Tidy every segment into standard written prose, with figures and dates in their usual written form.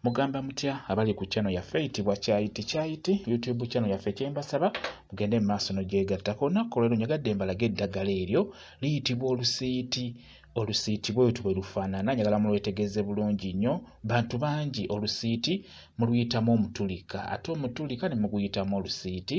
Mugamba mutya abali ku channel yaffe eyitibwa Kyayiti YouTube channel yaffe kyembasaba mugende mu maaso n'ogyegattako. Olunaku olwaleero nyagadde mbalaga eddagala eryo liyitibwa olusiiti. Olusiiti bwe lufaanana, njagala mulwetegereze bulungi nnyo. Bantu bangi olusiiti muluyitamu omutulika, ate omutulika ne muguyitamu olusiiti.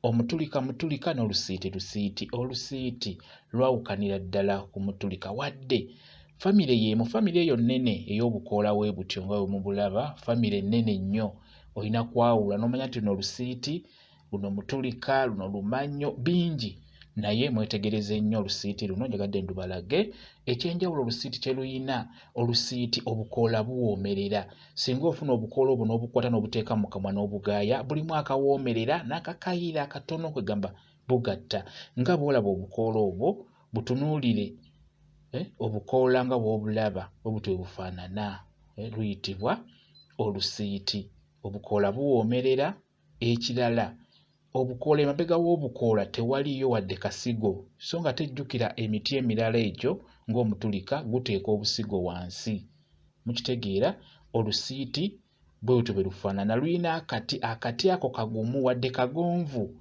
Omutulika n'olusiiti. Olusiiti lwawukanira ddala ku mutulika, wadde famire y'emu, famire eyo nnene ey'obukoola bwe butyo nga bwe mubulaba, famire nnene nnyo. Olina kwawula n'omanya nti luno olusiiti, luno mutulika, luno lumannyo, bingi. Naye mwetegereze nnyo olusiiti luno, njagadde ndubalage ekyenjawulo olusiiti kye luyina. Olusiiti obukoola buwoomerera. Singa ofuna obukoola obwo n'obukwata n'obuteeka mu kamwa n'obugaaya, bulimu akawoomerera n'akakayiira akatono kwegamba bugatta. Nga bw'olaba obukoola obwo butunuulire. Obukoola nga bw'obulaba bwe butyo bufaanana. Luyitibwa olusiiti. Obukoola buwoomerera. Ekirala, obukoola emabega w'obukoola tewaliyo wadde kasigo, so nga tejjukira emiti emirala egyo ng'omutulika guteeka obusigo wansi. Mukitegeera? Olusiiti bwe butyo bwe lufaanana. Luyina akati ako kagumu, wadde kagonvu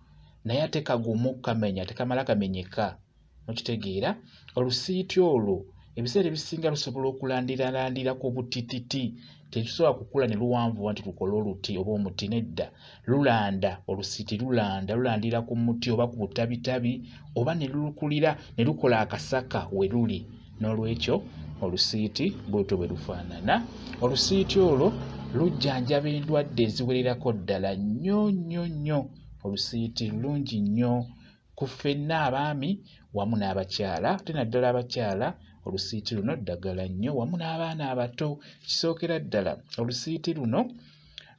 naye ate kagumu kamenya, tekamala kamenyeka. Mukitegeera? Olusiiti olwo ebiseera ebisinga lusobola okulandiralandira ku butititi. Tekisobola kukula ne luwanvuwa nti lukola oluti oba omuti, nedda. Lulanda, olusiiti lulandira ku muti oba ku butabitabi, oba ne lukulira ne lukola akasaka we luli. N'olwekyo olusiiti bwetyo bwe lufaanana. Olusiiti olwo lujjanjaba endwadde eziwererako ddala nnyo. Olusiiti lulungi nnyo ku ffenna abaami wamu n'abakyala, ate naddala abakyala. Olusiiti luno ddagala nnyo wamu n'abaana abato. Kisookera ddala olusiiti luno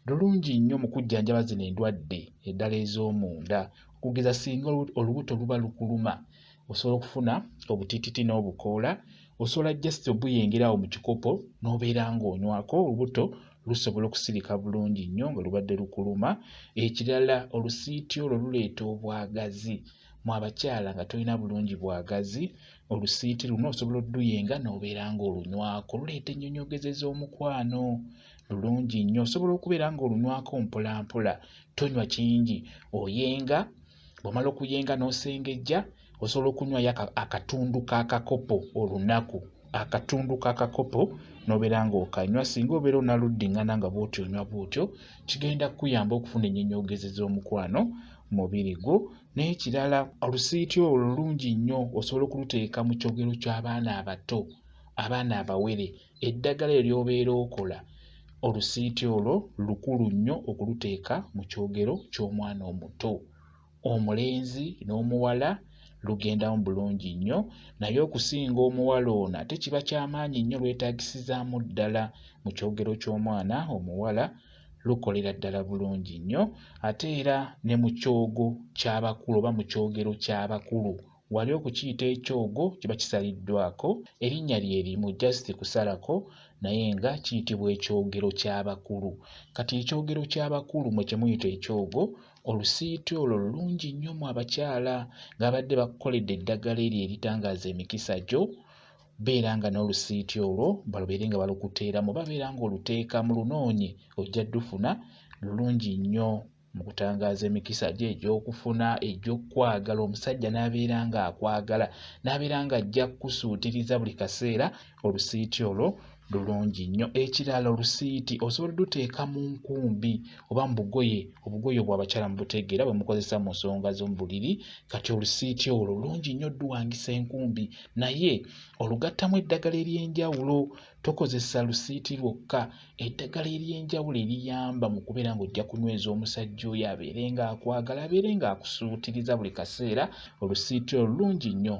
lulungi nnyo mu kujjanjaba zino endwadde eddala ez'omunda. Okugeza singa olubuto luba lukuluma, osobola okufuna obutiititi n'obukoola, osobola just obuyengerawo mu kikopo n'obeera ng'onywako. Olubuto lusobola okusirika bulungi nnyo nga lubadde lukuluma. Ekirala, olusiiti olwo luleeta obwagazi. Mu abakyala nga tolina bulungi bwagazi, olusiiti luno osobola odduyenga n'obeera ng'olunywako. Luleeta ennyonnyogeze z'omukwano. Lulungi nnyo. Osobola okubeera ng'olunywako mpola mpola, tonywa kingi. Oyenga, bw'omala okuyenga n'osengejja, osobola okunywayo akatundu k'akakopo olunaku. Akatundu k'akakopo n'obeera ng'okanywa. Singa obeera onaluddiŋŋana nga bw'otyo onywa bw'otyo, kigenda kukuyamba okufuna ennyonnyogeze z'omukwano mu mubiri gwo. N'ekirala, olusiiti olwo lulungi nnyo. Osobola okuluteeka mu kyogero ky'abaana abato, abaana abawere. Eddagala eryo ly'obeera okola, olusiiti olwo lukulu nnyo okuluteeka mu kyogero ky'omwana omuto. Omulenzi n'omuwala lugendamu bulungi nnyo, naye okusinga omuwala ono ate kiba ky'amaanyi nnyo, lwetaagisizaamu ddala. Mu kyogero ky'omwana omuwala lukolera ddala bulungi nnyo. Ate era ne mu kyogo ky'abakulu oba mu kyogero ky'abakulu, wali okukiyita ekyogo kiba kisaliddwako, erinnya lyerimu just kusalako, naye nga kiyitibwa ekyogero ky'abakulu. Kati ekyogero ky'abakulu mwe kye muyita ekyogo, olusiiti olwo lulungi nnyo mu abakyala ng'abadde bakukoledde eddagala eryo eritangaaza emikisa gyo. Beera nga n'olusiiti olwo babeere nga balukuteeramu, babeera ng'oluteeka mu lunoonye, ojja ddufuna. Lulungi nnyo mu kutangaaza emikisa gye egy'okufuna, egy'okwagala. Omusajja n'abeera ng'akwagala, n'abeera ng'ajja kukusuutiriza buli kaseera. Olusiiti olwo lulungi nnyo. Ekirala, olusiiti osobola oduteeka mu nkumbi oba mu bugoye. Obugoye obwo abakyala mubutegeera bwe mukozesa mu nsonga z'omu buliri. Kati olusiiti olwo lulungi nnyo duwangisa enkumbi, naye olugattamu eddagala ery'enjawulo. Tokozesa lusiiti lwokka, eddagala ery'enjawulo eriyamba mu kubeera ng'ojja kunyweza omusajja oyo abeere ng'akwagala, abeere ng'akusuutiriza buli kaseera. Olusiiti olwo lulungi nnyo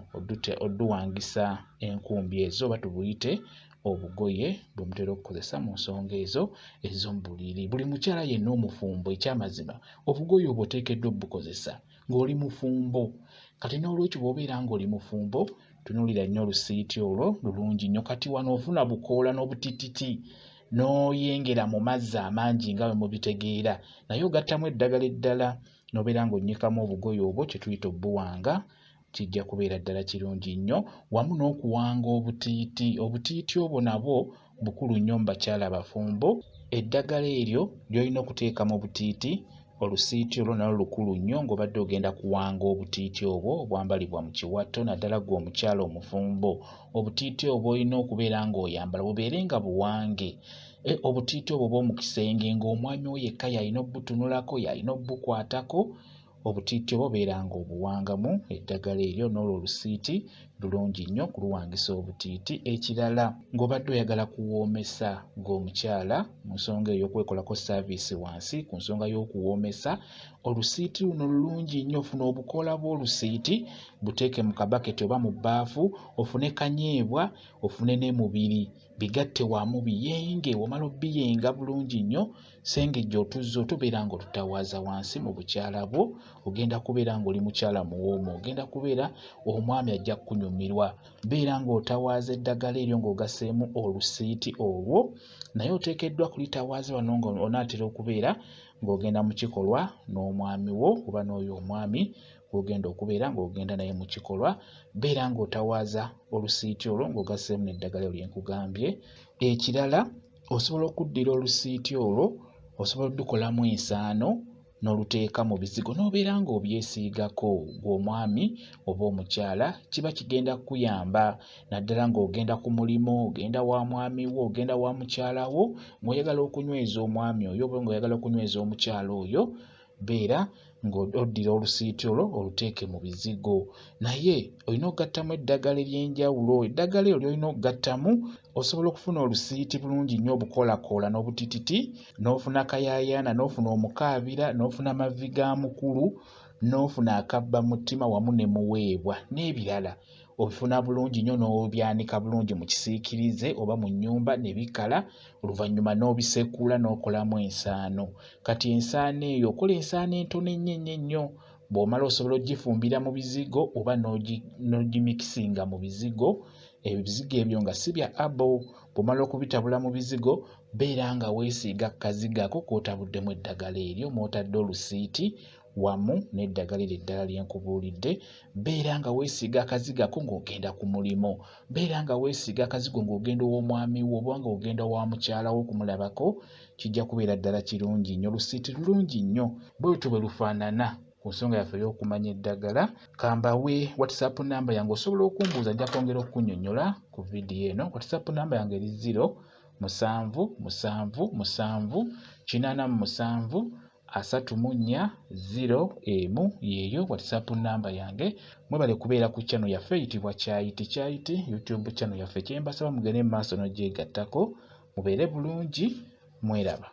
odduwangisa enkumbi ezo, oba tubuyite obugoye bwe mutera okukozesa mu nsonga ezo ez'omu buliri. Buli mukyala yenna omufumbo, ekyamazima obugoye obwo oteekeddwa obukozesa ng'oli mufumbo. Kati n'olwekyo bw'obeera ng'oli mufumbo, tunuulira nnyo olusiiti olwo, lulungi nnyo. Kati wano ofuna bukoola n'obutititi n'oyengera mu mazzi amangi nga bwe mubitegeera, naye ogattamu eddagala eddala n'obeera ng'onnyikamu obugoye obwo, kye tuyita obbuwanga. Kijja kubeera ddala kirungi nnyo, wamu n'okuwanga obutiiti. Obutiiti obwo nabwo bukulu nnyo mu bakyala abafumbo. eddagala eryo ly'olina okuteeka mu butiiti. Olusiiti olwo nalwo lukulu nnyo ng'obadde ogenda kuwanga obutiiti obwo obwambalibwa mu kiwato naddala gw'omukyala omufumbo. Obutiiti obwo olina okubeera ng'oyambala bubeere nga buwange. Obutiiti obwo bw'omu kisenge ng'omwami wo yekka y'alina obbutunulako y'alina obbukwatako. Obutiiti obwo beera ng'obuwangamu eddagala eryo n'olwo olusiiti lulungi nnyo kuluwangisa obutiiti. Ekirala ng'obadde oyagala kuwoomesa ng'omukyala mu nsonga ey'okwekolako saaviisi wansi ku nsonga y'okuwoomesa, olusiiti luno lulungi nnyo. Ofuna obukoola bw'olusiiti buteeke mu kabaketi oba mu bbaafu, ofune kanyeebwa, ofune ne mubiri, bigatte wamu biyenge. Womala obbiyenga bulungi nnyo, sengejja otuzzi otubeera ng'otutawaaza wansi mu bukyala bwo. Ogenda kubeera ng'oli mukyala muwoomu, ogenda kubeera omwami ajja kunyumirwa. Beera ng'otawaaza eddagala eryo ng'ogasseemu olusiiti olwo, naye oteekeddwa kulitawaaza wano ng'onaatera okubeera ng'ogenda mu kikolwa n'omwami wo oba n'oyo omwami gw'ogenda okubeera ng'ogenda naye mu kikolwa. Beera ng'otawaaza olusiiti olwo ng'ogasseemu n'eddagala eryo lye nkugambye. Ekirala osobola okuddira olusiiti olwo, osobola oddukolamu ensaano n'oluteeka mu bizigo n'obeera ng'obyesiigako gw'omwami oba omukyala. Kiba kigenda kukuyamba naddala ng'ogenda ku mulimu, ogenda wa mwami wo, ogenda wa mukyala wo, ng'oyagala okunyweza omwami oyo oba ng'oyagala okunyweza omukyala oyo. Beera ng'oddira olusiiti olwo oluteeke mu bizigo. Naye olina okugattamu eddagala ery'enjawulo. Eddagala eryo ly'olina okugattamu, osobola okufuna olusiiti bulungi nnyo obukoolakoola n'obutititi, n'ofuna kayaayaana, n'ofuna omukaabira, n'ofuna mavi ga mukulu, n'ofuna akabba mutima wamu ne muweebwa n'ebirala. Obifuna bulungi nnyo n'obyanika bulungi mu kisiikirize oba mu nnyumba ne bikala, oluvannyuma n'obisekula n'okolamu ensaano. Kati ensaano eyo okola ensaano entono ennyo. Bw'omala osobola ogifumbira mu bizigo oba n'ogimikisinga mu bizigo. Ebizigo ebyo nga si bya abo. Bw'omala okubitabula mu bizigo, beera nga weesiiga akazigo ako k'otabuddemu eddagala eryo mw'otadde olusiiti wamu n'eddagala eryo eddala lye nkubuulidde. Beera nga weesiiga akazigo ako ng'ogenda ku mulimu. Beera nga weesiiga akazigo ng'ogenda ow'omwami wo oba ng'ogenda wa mukyala wo okumulabako. Kijja kubeera ddala kirungi nnyo. Olusiiti lulungi nnyo. Bw'olutyo bwe lufaanana ku nsonga yaffe ey'okumanya eddagala. Kambawe WhatsApp namba yange, osobola okumbuuza, nja kwongera okukunnyonnyola ku vidiyo eno. WhatsApp namba yange eri 0777873401 yeeyo WhatsApp namba yange. Mwebale kubeera ku channel yaffe eyitibwa Kyayiti YouTube channel yaffe. Kye mbasaba mugende mu maaso n'ogyegattako. Mubeere bulungi, mweraba.